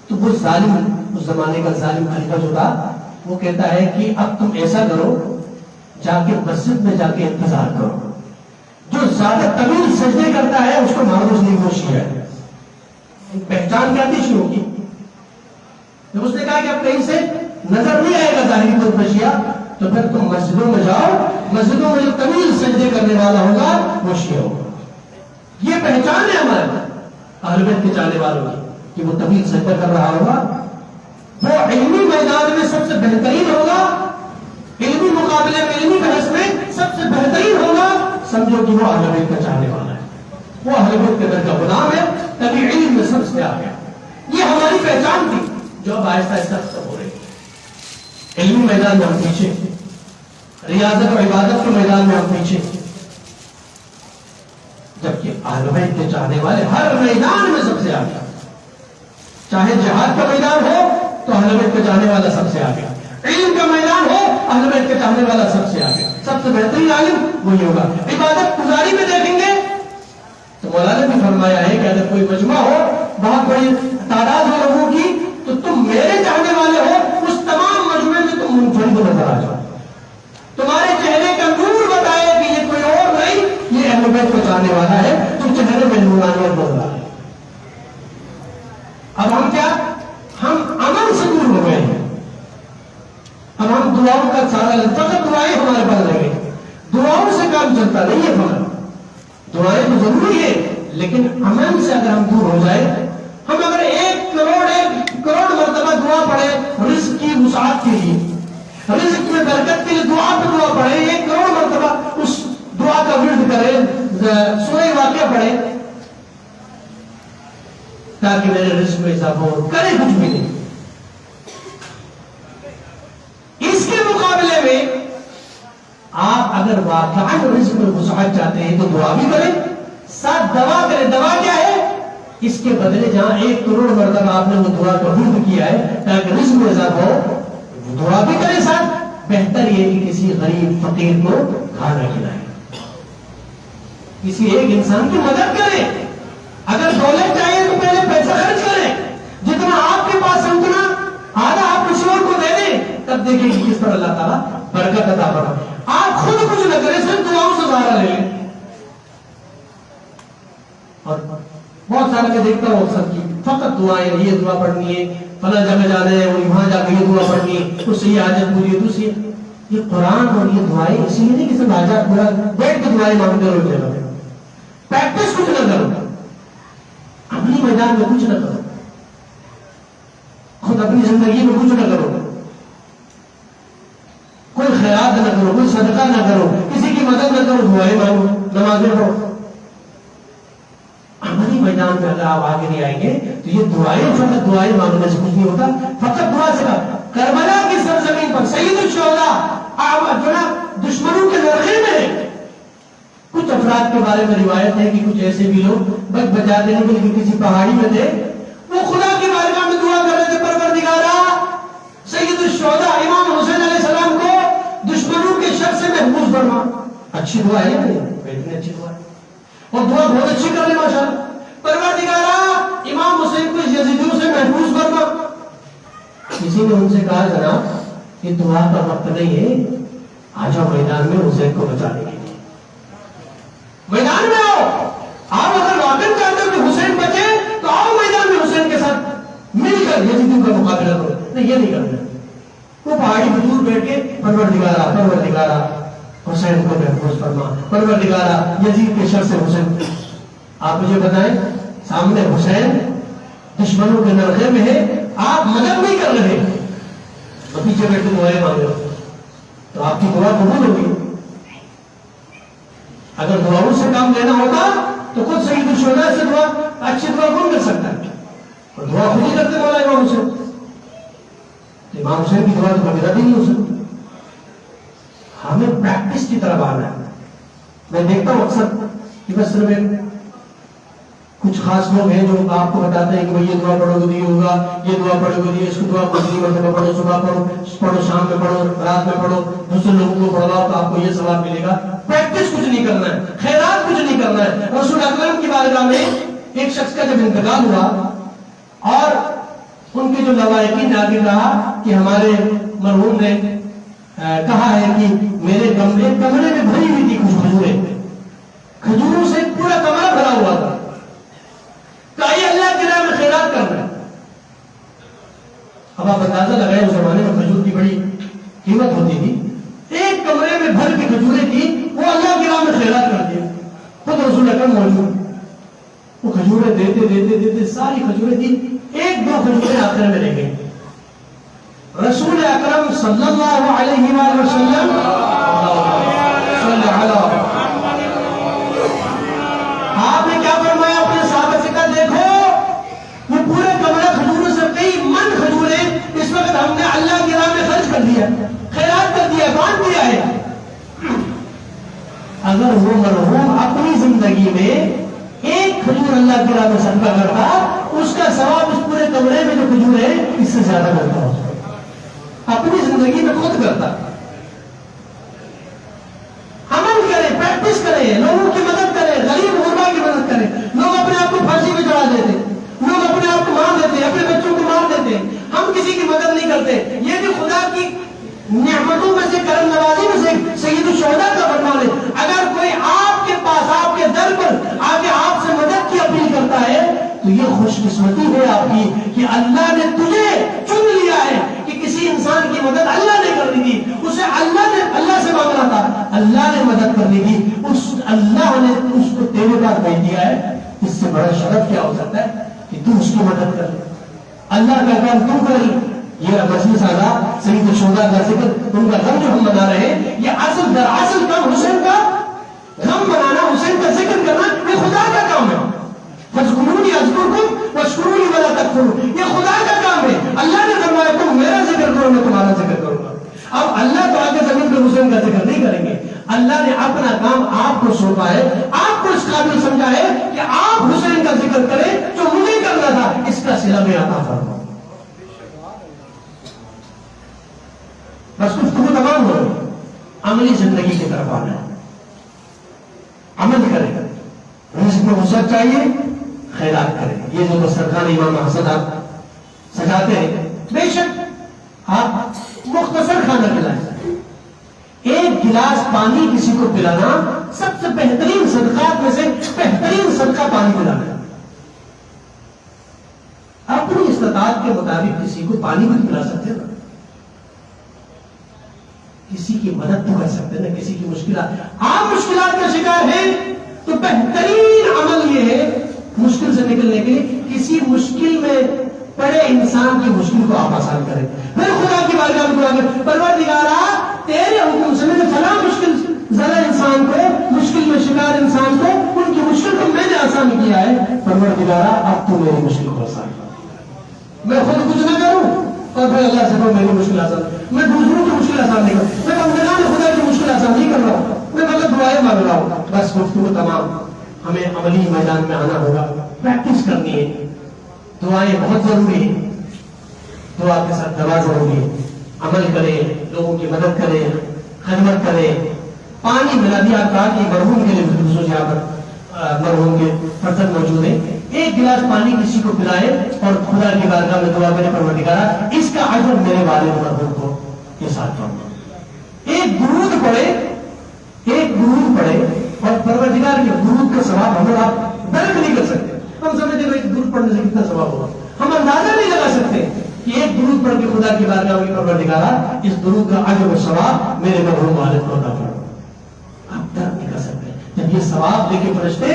تو وہ ظالم, اس زمانے کا ظالم خلیفہ جو تھا, وہ کہتا ہے کہ اب تم ایسا کرو, جا کے مسجد میں جا کے انتظار کرو, جو زیادہ طویل سجدے کرتا ہے اس کو مارو, اس لیے وہ شیعہ ہے. پہچان کرنی شروع کی. جب اس نے کہا کہ اب کہیں سے نظر نہیں آئے گا ظاہری خودکشیاں تو پھر تم مسجدوں میں جاؤ, مسجدوں میں جو طویل سجدے کرنے والا ہوگا وہ شیعہ ہوگا. یہ پہچان ہے ہمارے اہل بیت کے چاہنے والوں کی کہ وہ طویل سجدہ کر رہا ہوگا, وہ علمی میدان میں سب سے بہترین ہوگا, علمی مقابلے میں علمی بحث میں سب سے بہترین ہوگا. سمجھو کہ وہ اہل بیت کا چاہنے والا ہے, وہ اہل بیت کے در کا غلام ہے, تبھی علم میں سب سے آگے. یہ ہماری پہچان تھی جو اب آہستہ آہستہ ختم ہو رہی ہے. علمی میدان میں ہم پیچھے, ریاضت و عبادت کے میدان میں ہم پیچھے, جبکہ اہل بیت کے چاہنے والے ہر میدان میں سب سے آگے. چاہے جہاد کا میدان ہو تو اہل بیت کا چاہنے والا سب سے آگے, علم کا میدان ہو اہل بیت کے چاہنے والا سب سے آگے. سب سے بہترین عالم وہی ہوگا. عبادت گزاری میں دیکھیں گے تو مولانا نے بھی فرمایا ہے کہ اگر کوئی مجمع ہو, بہت بڑی تعداد ہو لوگوں کی, تو تم میرے چاہنے والے ہو, اس تمام مجمع میں تم منفرد نظر آ جاؤ. تمہارے چہرے کا نور بتائے کہ یہ کوئی اور نہیں, یہ اہل بیت کو چاہنے والا ہے, تو چہرے میں نورانیت بول رہا ہے. اب ہم کیا, ہم عمل سے دور ہو گئے ہیں. اب ہم دعاؤں کا سارا, فقط دعائیں ہمارے پاس رہ گئی, دعاؤں سے کام چلتا نہیں ہے. فقط دعائیں تو ضروری ہے, لیکن عمل سے اگر ہم دور ہو جائے, ہم اگر 1 کروڑ مرتبہ دعا پڑھے رزق کی وسعت کے لیے, رزق میں برکت کے لیے دعا پہ دعا پڑھے, 1 کروڑ مرتبہ اس دعا کا ورد کرے, سورہ واقعہ پڑھے تاکہ میرے رزق میں اضافہ ہو, کرے کچھ بھی نہیں. اس کے مقابلے میں آپ اگر واقعاً رزق میں وسعت چاہتے ہیں تو دعا بھی کریں, ساتھ دعا کریں. دعا کیا ہے؟ اس کے بدلے جہاں 1 کروڑ مرتبہ آپ نے وہ دعا کا ورد کیا ہے تاکہ رزق میں اضافہ ہو, دعا بھی کریں ساتھ. بہتر یہ کہ کسی غریب فقیر کو کھانا کھلائیں, کسی ایک انسان کی مدد کریں. اگر دولت چاہیے تو پہلے پیسہ خرچ کریں, جتنا آپ کے پاس ہے اتنا آدھا آپ کسی اور کو دے دیں, تب دیکھیں کہ کس پر اللہ تعالیٰ برکت عطا فرمائے. آپ خود کچھ نہ کریں, صرف دعاؤں سے سہارا لے لیں. اور بہت سارے میں دیکھتا ہوں اکثر کی فقط دعائیں, یہ دعا پڑھنی ہے, فلاں جگہ جانا ہے, اور وہاں جا کے یہ دعا پڑھنی ہے, اس سے یہ حاجت پوری ہے, دوسری. یہ قرآن اور یہ دعائیں اسی لیے نہیں کہ صرف حاجت پورا بیٹھ کے دعائیں مانگتے رہو, پریکٹس کچھ نہ کرو, اپنی میدان میں کچھ نہ کرو, خود اپنی زندگی میں کچھ نہ کرو, کوئی خیرات نہ کرو, کوئی صدقہ نہ کرو, کسی کی مدد نہ کرو, دعائیں مانگو, نمازیں پڑھو. عملی میدان میں اگر آپ آگے نہیں آئیں گے تو یہ دعائیں, فقط دعائیں مانگنے سے کچھ نہیں ہوتا. فقط دعا سے کربلا کی سرزمین پر سید الشہداء جو نا دشمنوں کے نرغے میں, کچھ افراد کے بارے میں روایت ہے کہ کچھ ایسے بھی لوگ بچا دینے کے لیے کسی پہاڑی میں تھے, وہ خدا کی بارگاہ میں دعا کر رہے تھے, پروردگارا سید الشہداء امام حسین علیہ السلام کو دشمنوں کے شر سے محفوظ فرما. اچھی دعا ہے, اتنی اچھی دعا ہے, اور دعا بہت اچھی کر لیں ماشاءاللہ. پروردگارا امام حسین کو یزیدیوں سے محفوظ فرما. کسی نے ان سے کہا جناب یہ دعا کا وقت نہیں ہے, آ جاؤ میدان میں حسین کو بچانے کے لیے, میدان میں آؤ. آپ اگر واقعی چاہتے ہو کہ حسین بچے تو آؤ میدان میں حسین کے ساتھ مل کر یزیدیوں کا مقابلہ کرو. نہیں, یہ نہیں کرنا. وہ پہاڑی پہ دور بیٹھ کے پروردگارا حسین کو محفوظ فرما, پروردگارا یزید کے شر سے حسین. آپ مجھے بتائیں, سامنے حسین دشمنوں کے نرغے میں ہے, آپ مدد نہیں کر رہے, اور پیچھے بیٹھ کے دعائیں مانگ رہے ہو, تو آپ کی دعا قبول ہوگی. اگر دعاؤں سے کام لینا ہوگا تو خود سید الشہداء سے دعا, اچھی دعا کون کر سکتا ہے؟ اور دعا خود ہی کرتے مولا امام حسین. امام حسین کی دعا تو کبھی رد ہی نہیں ہو سکتی. ہمیں پریکٹس کی طرف آنا ہے. میں دیکھتا ہوں اکثر کہ بس صرف کچھ خاص لوگ ہیں جو آپ کو بتاتے ہیں کہ یہ دعا پڑھو گے یہ ہوگا, یہ دعا پڑھو گے, اس کو دعا مرتبہ پڑھو, صبح پڑھو, شام میں پڑھو, رات میں پڑھو, دوسرے لوگوں کو پڑھواؤ تو آپ کو یہ ثواب ملے گا. پریکٹس کچھ نہیں کرنا ہے, خیرات کچھ نہیں کرنا ہے. رسول اکرم کی بارگاہ میں ایک شخص کا جب انتقال ہوا اور ان کے جو لوائقین آگے کہا کہ ہمارے مرحوم نے کہا ہے کہ میرے کمرے میں بھری ہوئی تھی کچھ کھجوریں, کھجوروں سے پورا کمرہ بھرا ہوا تھا. اللہ کے راہ میں اندازہ لگائے اس زمانے میں کھجور کی بڑی قیمت ہوتی تھی. ایک کمرے میں بھر کے کھجوریں تھی, وہ اللہ کی راہ میں خیرات کر دیا. خود رسول اکرم موجود, وہ کھجوریں دیتے دیتے دیتے ساری کھجوریں تھی, ایک دو کھجوریں آخر میں رہ گئی. رسول اکرم صلی اللہ علیہ وآلہ وسلم آپ نے کیا فرمایا اپنے صحابہ سے, کہا دیکھو وہ پورے کمرہ کھجوروں سے کئی من کھجوریں اس وقت ہم نے اللہ کی راہ میں خرچ کر دیا, خیرات کر دیا, بانٹ دیا ہے. اگر وہ مرحوم اپنی زندگی میں ایک کھجور اللہ کی راہ میں صدقہ کرتا, اس کا ثواب اس پورے کمرے میں جو کھجور ہے اس سے زیادہ کرتا ہو. اپنی زندگی میں خود کرتا. عمل کرے, پریکٹس کرے, لوگوں کی مدد کرے, غریب غربا کی مدد کرے. لوگ اپنے آپ کو پھانسی پہ چڑھا دیتے, لوگ اپنے آپ کو مار دیتے, اپنے بچوں کو مار دیتے, ہم کسی کی مدد نہیں کرتے. یہ بھی خدا کی نعمتوں میں سے, کرم نوازی میں سے سید الشہداء کا فرمان ہے. اگر کوئی آپ کے پاس, آپ کے در پر آ کے آپ سے مدد کی اپیل کرتا ہے تو یہ خوش قسمتی ہے آپ کی کہ اللہ نے تجھے چن لیا ہے. کہ کسی انسان کی مدد اللہ نے کرنی تھی, اسے اللہ سے مانگنا تھا, اللہ نے مدد کرنی تھی, اللہ نے اس کو تیرے پاس بھیج دیا ہے. اس سے بڑا شرف کیا ہو سکتا ہے کہ تو اس کی مدد کر, اللہ کا کام تو کر. یہ مجلس آزا سید الشہداء کا ذکر, ان کا غم جو ہم منا رہے ہیں, یہ اصل دراصل کام حسین کا غم منانا, حسین کا ذکر کرنا, یہ خدا کا کام ہے. فاذکرونی اذکرکم واشکرونی ولا تکفرون, یہ خدا کا کام ہے. اللہ نے فرمایا تم میرا ذکر کرو, میں تمہارا ذکر کروں گا. اب اللہ تو آگے زمین پہ حسین کا ذکر نہیں کریں گے. اللہ نے اپنا کام آپ کو سونپا ہے, آپ کو اس قابل سمجھا ہے کہ آپ حسین کا ذکر کریں جو مجھے کرنا تھا. اس کا صلہ میں عطا فرماؤ. بس گفتگو تمام ہو گئی, عملی زندگی کی طرف آنا ہے. عمل کرے, رزق میں وسعت چاہیے, خیرات کرے. یہ جو دسترخوان امام حسن آپ سجاتے ہیں, بے شک آپ مختصر کھانا کھلائیں. ایک گلاس پانی کسی کو پلانا سب سے بہترین صدقات میں سے بہترین صدقہ پانی پلانا ہے. اپنی استطاعت کے مطابق کسی کو پانی بھی پلا سکتے ہیں, کسی کی مدد تو کر سکتے ہیں, کسی کی مشکلات. آپ مشکلات کا شکار ہیں تو بہترین عمل یہ ہے مشکل سے نکلنے کے لیے, کسی مشکل میں پڑے انسان کی مشکل کو آپ آسان کریں. پھر خدا کی بارگاہ میں دعا کریں, پروردگارا تیرے حکم سے میں نے فلاں مشکل ذرا انسان کو, مشکل میں شکار انسان کو, ان کی مشکل کو میں نے آسان کیا ہے. پروردگارا اب تو میری مشکل کو آسان کر. میں خود کچھ نہ کروں اور پھر اللہ سے کہوں میری مشکل آسان. میں دوسروں کی مشکل آسان نہیں کروں, میں بندگان خدا کی مشکل آسان نہیں کر رہا ہوں, میں مطلب دعائیں مانگ رہا ہوں. بس گفتگو تمام. ہمیں عملی میدان میں آنا ہوگا, پریکٹس کرنی ہے. دعائیں بہت ضروری ہیں, دعا کے ساتھ دوا ضروری ہے. عمل کرے, لوگوں کی مدد کرے, خدمت کرے. پانی ملا دیا, آپ کہا کہ مرحوم کے لیے خصوص یہاں پر مرحوم کے فرزند موجود ہیں, ایک گلاس پانی کسی کو پلائے اور خدا کی بارگاہ میں دعا کرے, پروردگارا اس کا اجر میرے والد مرحوم کو کے ساتھ فرما. ایک درود پڑھے, ایک درود پڑھے اور پروردگار کے درود کا ثواب ہم آپ درک نہیں کر سکتے. ہم سمجھتے ہیں ایک درود پڑھنے سے کتنا ثواب ہوگا, ہم اندازہ نہیں لگا سکتے کہ ایک درود پڑھ کے خدا کی بارگاہ میں پروردگارا اس درود کا اجر و ثواب میرے مرحوم والد کو عطا فرما. آپ درک نہیں کر سکتے. جب یہ ثواب لے کے فرشتے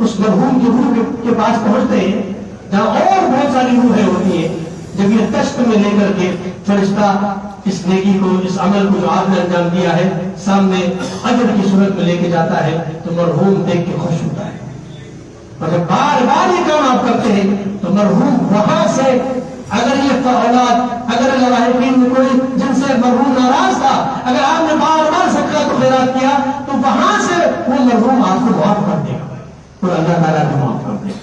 اس مرحوم کی روح کے پاس پہنچتے ہیں جہاں اور بہت ساری روحیں ہوتی ہیں, جب یہ کشت میں لے کر کے فرشتہ اس نیکی کو, اس عمل کو جو آپ نے انجام دیا ہے سامنے اجر کی صورت میں لے کے جاتا ہے تو مرحوم دیکھ کے خوش ہوتا ہے. اور جب بار بار یہ کام آپ کرتے ہیں تو مرحوم وہاں سے, اگر یہ اولاد, اگر لاحقین میں کوئی جن سے مرحوم ناراض تھا, اگر آپ نے بار بار صدقہ تو خیرات کیا تو وہاں سے وہ مرحوم آپ کو معاف کر دے گا اور اللہ تعالیٰ کو معاف کر دے گا.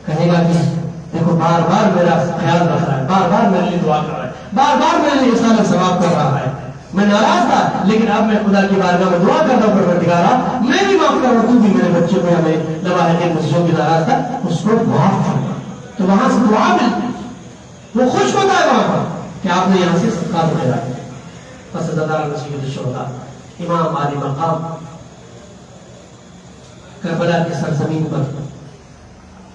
کہے گا کہ دیکھو بار بار میرا خیال رکھ رہا ہے, بار بار میرے لیے دعا کر رہا ہے, بار بار میرے لیے احسان ثواب کر رہا ہے. میں ناراض تھا لیکن اب میں خدا کی بارگاہ میں دعا کرتا ہوں, پروردگارا میں بھی معاف کر رہا ہوں, تو بھی میرے بچے کو یا میرے لواحقین مسجدوں کی ناراض تھا اس کو معاف کرنا. تو وہاں سے دعا ملتی, وہ خوش ہوتا ہے وہاں پر کہ آپ نے یہاں سے صدقات اٹھایا. بس سید الشہداء امام عالی مقام کربلا کی سرزمین پر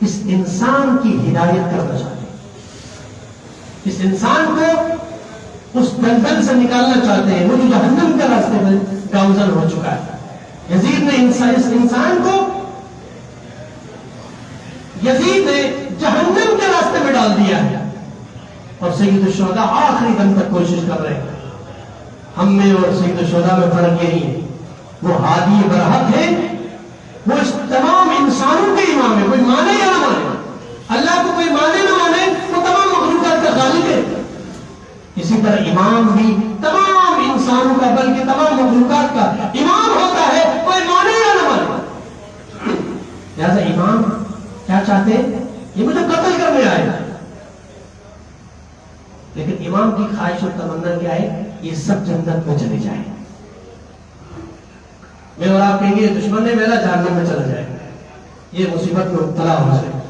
اس انسان کی ہدایت کرنا چاہتے ہیں. اس انسان کو اس دلدل سے نکالنا چاہتے ہیں، وہ جو جہنم کے راستے میں گامزن ہو چکا ہے۔ یزید نے اس انسان کو جہنم کے راستے میں ڈال دیا ہے، اور سید الشہداء آخری دم تک کوشش کر رہے ہیں۔ ہم میں اور سید الشہداء میں فرق یہی ہے، وہ ہادی برحق ہے، وہ اس تمام انسانوں کے امام ہے، کوئی مانے یا نہ مانے، اللہ کو کوئی مانے نہ مانے، وہ تمام مخلوقات کا خالق ہے۔ اسی طرح امام بھی تمام انسانوں کا بلکہ تمام مخلوقات کا امام ہوتا ہے، کوئی مانے یا نہ مانے۔ لہذا امام کیا چاہتے ہیں؟ یہ مجھے قتل کرنے آئے، لیکن امام کی خواہش اور تمنا کیا ہے؟ یہ سب جنت میں چلے جائیں۔ میں اور آپ کہیں گے دشمن نے میرا جہنم میں چلا جائے، یہ مصیبت میں مبتلا ہو جائے،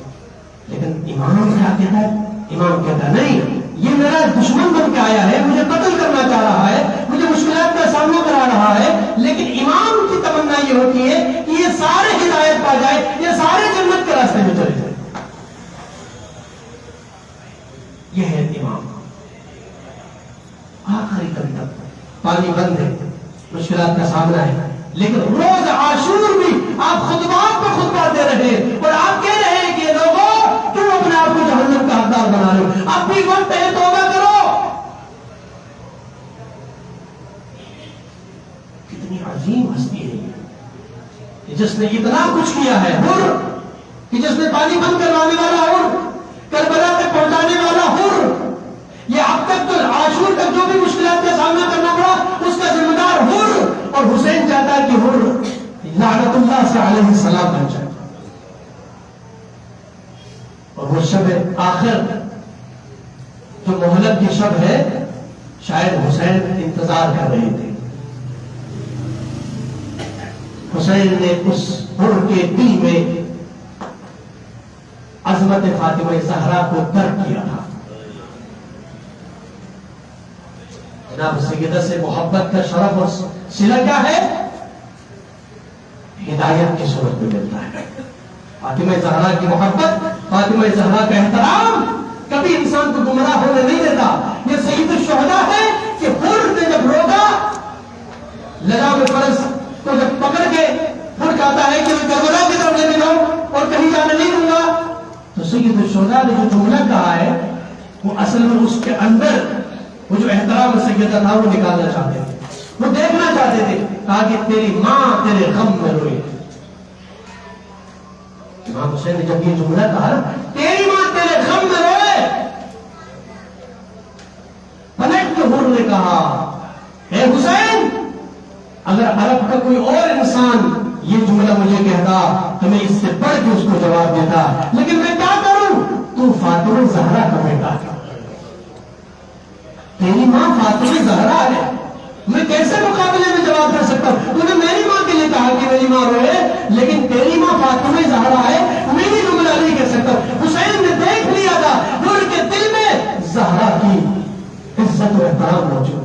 لیکن امام کیا کہتا ہے؟ امام کہتا ہے نہیں، یہ میرا دشمن بن کے آیا ہے، مجھے قتل کرنا چاہ رہا ہے، مجھے مشکلات کا سامنا کرا رہا ہے، لیکن امام کی تمنا یہ ہوتی ہے کہ یہ سارے ہدایت پا جائے، یہ سارے جنت کے راستے میں چلے جائے۔ یہ ہے امام۔ آخری دم تک پانی بند ہے، مشکلات کا سامنا ہے، لیکن روز عاشور بھی آپ خطبات پر خطبہ دے رہے ہیں اور آپ کہہ رہے ہیں کہ لوگوں تم اپنے آپ کو جہنم کا حقدار بنا رہے ہو، اب بھی وقت ہے، توبہ کرو۔ کتنی عظیم ہستی ہے یہ، جس نے اتنا کچھ کیا ہے، حر کہ جس نے پانی بند کروانے والا حر، کربلا تک پہنچانے والا حر، یہ اب تک تو عاشور تک جو بھی مشکلات کا سامنا کرنا پڑا اس کا ذمہ دار حر، اور حسین چاہتا ہے کہ حر لعنت اللہ سے علیہ السلام بن جائے۔ اور وہ شب آخر جو مہلت کی شب ہے، شاید حسین انتظار کر رہے تھے۔ حسین نے اس حر کے دل میں عظمت فاطمہ زہرا کو درک کیا تھا۔ جناب سیدہ سے محبت کا شرف اور صلہ کیا ہے؟ ہدایت کی صورت میں ملتا ہے۔ فاطمہ زہرا کی محبت، فاطمہ زہرا کا احترام کبھی انسان کو گمراہ ہونے نہیں دیتا۔ یہ سید الشہداء ہے کہ حر نے جب روکا، لگام فرض کو جب پکڑ کے حر کہتا ہے کہ میں کربلا کی طرف لینے جاؤں اور کہیں جانے نہیں دوں گا، تو سید الشہداء نے جو جملہ کہا ہے وہ اصل میں اس کے اندر وہ جو احترام سیدہ تھا وہ نکالنا چاہتے تھے، وہ دیکھنا چاہتے تھے۔ کہا کہ تیری ماں تیرے غم میں روئی۔ امام حسین نے جب یہ جملہ کہا تیری ماں تیرے غم میں روئے، پلٹ کے حر نے کہا اے حسین، اگر عرب کا کوئی اور انسان یہ جملہ مجھے کہتا تو میں اس سے بڑھ کے اس کو جواب دیتا، لیکن میں کیا کروں؟ تو فاطمہ زہرا کا بیٹا، تیری ماں فاطمہ زہرا ہے، میں کیسے مقابلے میں جواب دے سکتا ہوں؟ تو نے میری ماں کے لیے کہا کہ میری ماں روئے، لیکن تیری ماں فاطمہ زہرا ہے، میں بھی جملہ نہیں کہہ سکتا۔ حسین نے دیکھ لیا تھا ان کے دل میں زہرا کی عزت و احترام موجود،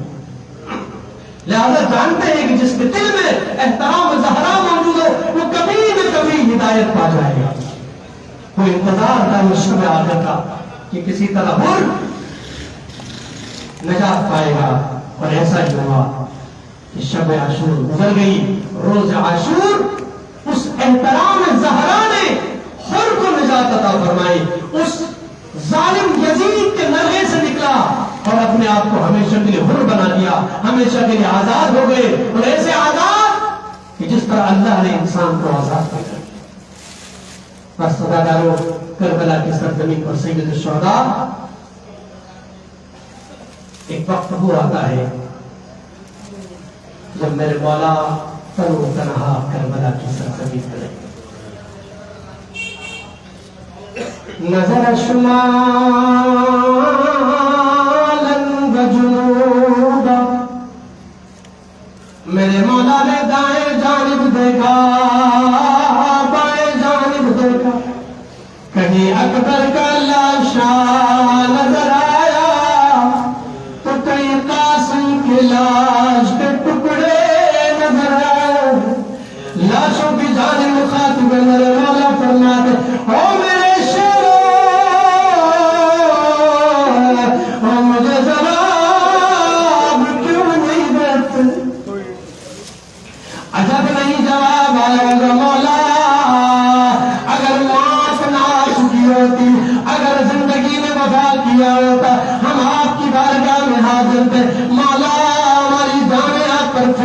لہذا جانتے ہیں کہ جس کے دل میں احترام زہرا موجود ہو وہ کبھی نہ کبھی ہدایت پا جائے گا۔ کوئی انتظار تھا اس شب آخر کا کہ کسی طرح حر نجات پائے گا، اور ایسا ہی ہوا کہ شب عاشور گزر گئی۔ روز عاشور اس احترام زہرا نے حر کو نجات عطا فرمائی، اس ظالم یزید کے نرغے سے نکلا اور اپنے آپ کو ہمیشہ کے لیے حر بنا دیا، ہمیشہ کے لیے آزاد ہو گئے، اور ایسے آزاد کہ جس طرح اللہ نے انسان کو آزاد کر دیا۔ بس صدا دارو، کربلا کی سرزمین پر سید الشہداء ایک وقت وہ آتا ہے جب میرے مولا تن و تنہا کربلا کی سرزمین پر نظر شمالا و جنوبا، میرے مولا نے دائیں جانب دیکھا، بائیں جانب دیکھا، کہیں اکبر کا لاشا نظر آیا تو کہیں قاسم کے لاش کے ٹکڑے نظر آئے۔ لاشوں کی جانب مخاطب میرے مولا فرماتے او میرے شیرو،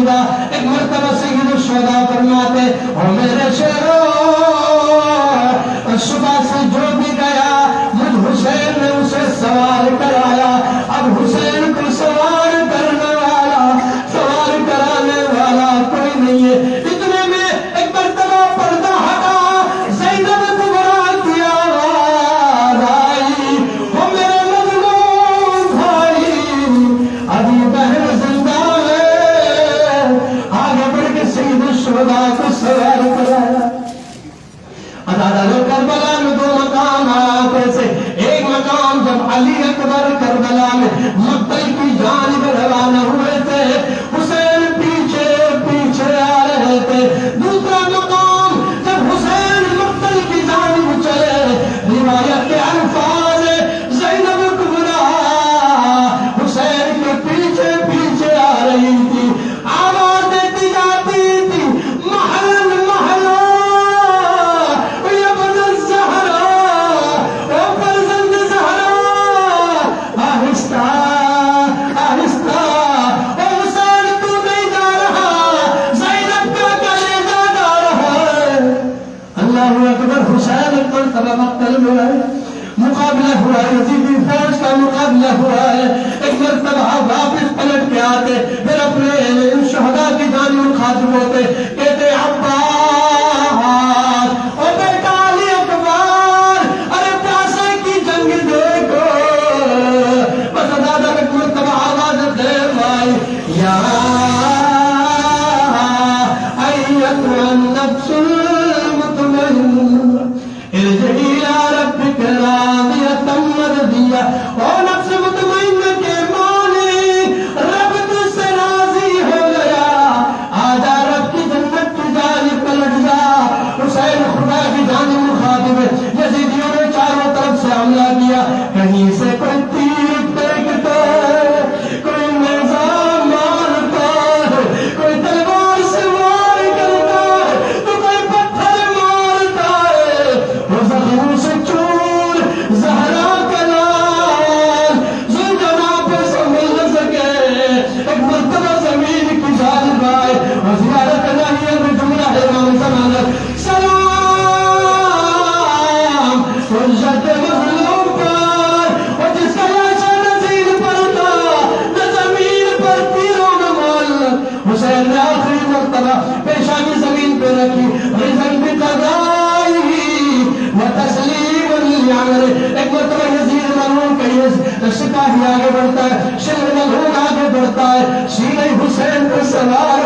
گا. ایک مرتبہ سید الشہداء فرماتے او میرے شیرو صبح سے جو بھی گیا مجھ حسین نے اسے سوار کرایا. اب حسین کو سوار کرنے والا سوار کرانے والا کوئی نہیں ہے. اتنے میں ایک مرتبہ پردہ ہٹا زینب کبریٰ کی آواز آئی او میرے مظلوم بھائی ابھی بہن زندہ ہے. آگے بڑھ کے سید الشہداء کو سوار کرایا. کربلا میں دو مقام آتے سے ایک مقام جب علی اکبر کربلا میں مقتل کی جانب روانہ ہوئے تھے حسین پیچھے پیچھے آ رہے تھے. دوسرا مقام جب حسین مقتل کی جانب چلے روایت کے الفاظ زینب کبریٰ حسین کے پیچھے پیچھے آ رہی تھی. آواز دیتی جاتی تھی محلن محلہ مقتل میں ہے. مقابلہ ہوا ہے یزیدی فوج کا مقابلہ ہوا ہے. ایک مرتبہ واپس پلٹ کے آتے پھر اپنے شہداء کی جانب مخاطب ہوتے کہتے عباس او بیٹا علی اکبر ارے پیاسے کی جنگ دیکھو. بس دادا ایک مرتبہ آواز دیر آئی یا ایتها النفس المطمئنہ ارجعی الی ربک راضیۃ مرضیہ. اور نفس مطمئنہ کے معنی رب تجھ سے راضی ہو گیا آجا رب کی جنت کی جانب پلٹ جا. حسین خدا کی جانب مخاطب ہے. یزیدیوں نے چاروں طرف سے حملہ کیا. کہیں سے کوئی تیر پھینکتا ہے کوئی نیزہ مارتا ہے کوئی تلوار سے وار کرتا ہے تو کوئی پتھر مارتا ہے. زخموں سے چور زہرا کا لال زلجنا پہ سنبھل نہ سکے. ایک مرتبہ زمین کی جانب آئے اور زیارت الہیہ میں جملہ ہے امام زمانہ سلام حجت مظلوم پر اور جس کا لاشا نزیل پر تھا نہ زمین پر تیروں میں معلق. حسین نے آخری مرتبہ پیشانی زمین پہ رکھی رزن بقضائی وتسلیم لعمر. ایک مرتبہ یزید مرحوم کا یہ سپاہی آگے بڑھتا ہے شمر ملعون آگے بڑھتا ہے سینہ حسین پر سوار